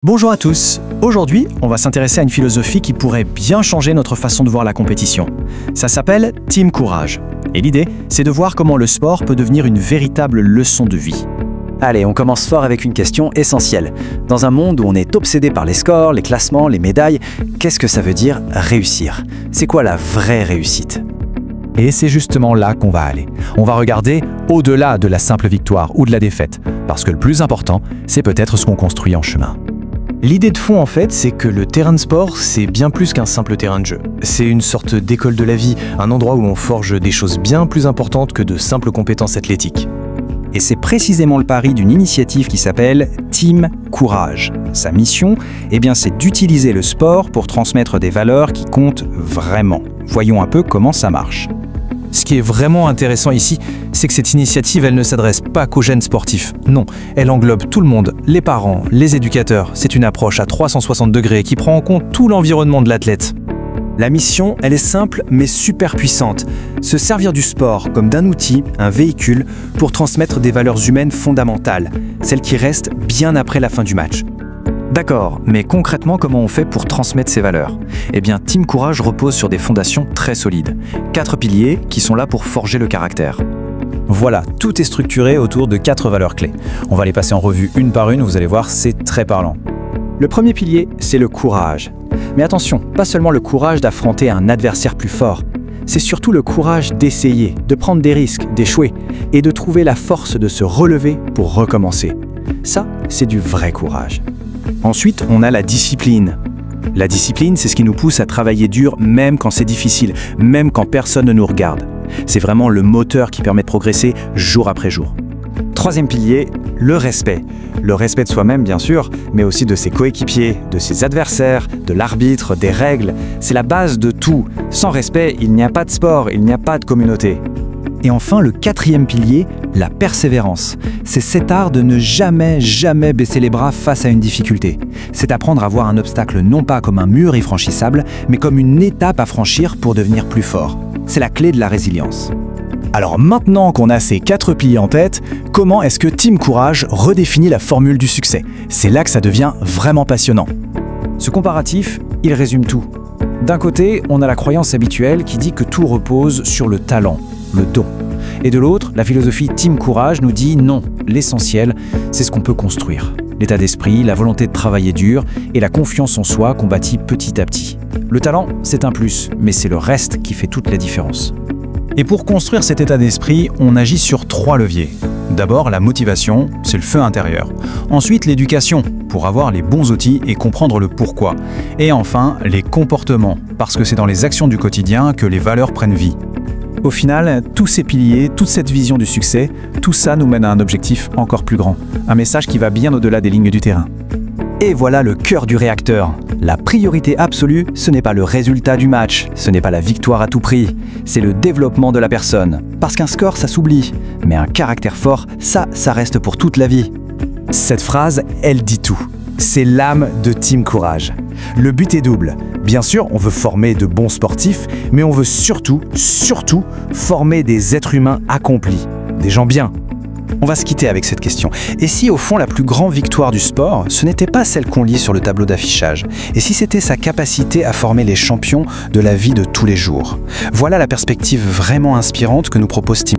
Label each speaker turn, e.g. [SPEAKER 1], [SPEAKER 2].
[SPEAKER 1] Bonjour à tous. Aujourd'hui, on va s'intéresser à une philosophie qui pourrait bien changer notre façon de voir la compétition. Ça s'appelle Team Courage. Et l'idée, c'est de voir comment le sport peut devenir une véritable leçon de vie.
[SPEAKER 2] Allez, on commence fort avec une question essentielle. Dans un monde où on est obsédé par les scores, les classements, les médailles, qu'est-ce que ça veut dire réussir? C'est quoi la vraie réussite?
[SPEAKER 3] Et c'est justement là qu'on va aller. On va regarder au-delà de la simple victoire ou de la défaite, parce que le plus important, c'est peut-être ce qu'on construit en chemin.
[SPEAKER 1] L'idée de fond, en fait, c'est que le terrain de sport, c'est bien plus qu'un simple terrain de jeu. C'est une sorte d'école de la vie, un endroit où on forge des choses bien plus importantes que de simples compétences athlétiques.
[SPEAKER 2] Et c'est précisément le pari d'une initiative qui s'appelle Team Courage. Sa mission, c'est d'utiliser le sport pour transmettre des valeurs qui comptent vraiment. Voyons un peu comment ça marche.
[SPEAKER 3] Ce qui est vraiment intéressant ici, c'est que cette initiative, elle ne s'adresse pas qu'aux jeunes sportifs. Non, elle englobe tout le monde, les parents, les éducateurs. C'est une approche à 360 degrés qui prend en compte tout l'environnement de l'athlète.
[SPEAKER 2] La mission, elle est simple mais super puissante. Se servir du sport comme d'un outil, un véhicule, pour transmettre des valeurs humaines fondamentales, celles qui restent bien après la fin du match. D'accord, mais concrètement, comment on fait pour transmettre ces valeurs? Team Courage repose sur des fondations très solides. 4 piliers qui sont là pour forger le caractère.
[SPEAKER 3] Voilà, tout est structuré autour de 4 valeurs clés. On va les passer en revue une par une, vous allez voir, c'est très parlant.
[SPEAKER 2] Le premier pilier, c'est le courage. Mais attention, pas seulement le courage d'affronter un adversaire plus fort, c'est surtout le courage d'essayer, de prendre des risques, d'échouer, et de trouver la force de se relever pour recommencer. Ça, c'est du vrai courage. Ensuite, on a la discipline. La discipline, c'est ce qui nous pousse à travailler dur même quand c'est difficile, même quand personne ne nous regarde. C'est vraiment le moteur qui permet de progresser jour après jour. Troisième pilier, le respect. Le respect de soi-même, bien sûr, mais aussi de ses coéquipiers, de ses adversaires, de l'arbitre, des règles. C'est la base de tout. Sans respect, il n'y a pas de sport, il n'y a pas de communauté. Et enfin, le quatrième pilier, la persévérance. C'est cet art de ne jamais baisser les bras face à une difficulté. C'est apprendre à voir un obstacle non pas comme un mur infranchissable, mais comme une étape à franchir pour devenir plus fort. C'est la clé de la résilience.
[SPEAKER 3] Alors maintenant qu'on a ces 4 piliers en tête, comment est-ce que Team Courage redéfinit la formule du succès? C'est là que ça devient vraiment passionnant.
[SPEAKER 2] Ce comparatif, il résume tout. D'un côté, on a la croyance habituelle qui dit que tout repose sur le talent, le don. Et de l'autre, la philosophie Team Courage nous dit non, l'essentiel, c'est ce qu'on peut construire. L'état d'esprit, la volonté de travailler dur et la confiance en soi qu'on bâtit petit à petit. Le talent, c'est un plus, mais c'est le reste qui fait toute la différence.
[SPEAKER 3] Et pour construire cet état d'esprit, on agit sur 3 leviers. D'abord, la motivation, c'est le feu intérieur. Ensuite, l'éducation, pour avoir les bons outils et comprendre le pourquoi. Et enfin, les comportements, parce que c'est dans les actions du quotidien que les valeurs prennent vie. Au final, tous ces piliers, toute cette vision du succès, tout ça nous mène à un objectif encore plus grand. Un message qui va bien au-delà des lignes du terrain.
[SPEAKER 2] Et voilà le cœur du réacteur. La priorité absolue, ce n'est pas le résultat du match, ce n'est pas la victoire à tout prix, c'est le développement de la personne. Parce qu'un score, ça s'oublie, mais un caractère fort, ça reste pour toute la vie.
[SPEAKER 3] Cette phrase, elle dit tout. C'est l'âme de Team Courage. Le but est double. Bien sûr, on veut former de bons sportifs, mais on veut surtout former des êtres humains accomplis, des gens bien.
[SPEAKER 2] On va se quitter avec cette question. Et si au fond la plus grande victoire du sport, ce n'était pas celle qu'on lit sur le tableau d'affichage? Et si c'était sa capacité à former les champions de la vie de tous les jours? Voilà la perspective vraiment inspirante que nous propose Team.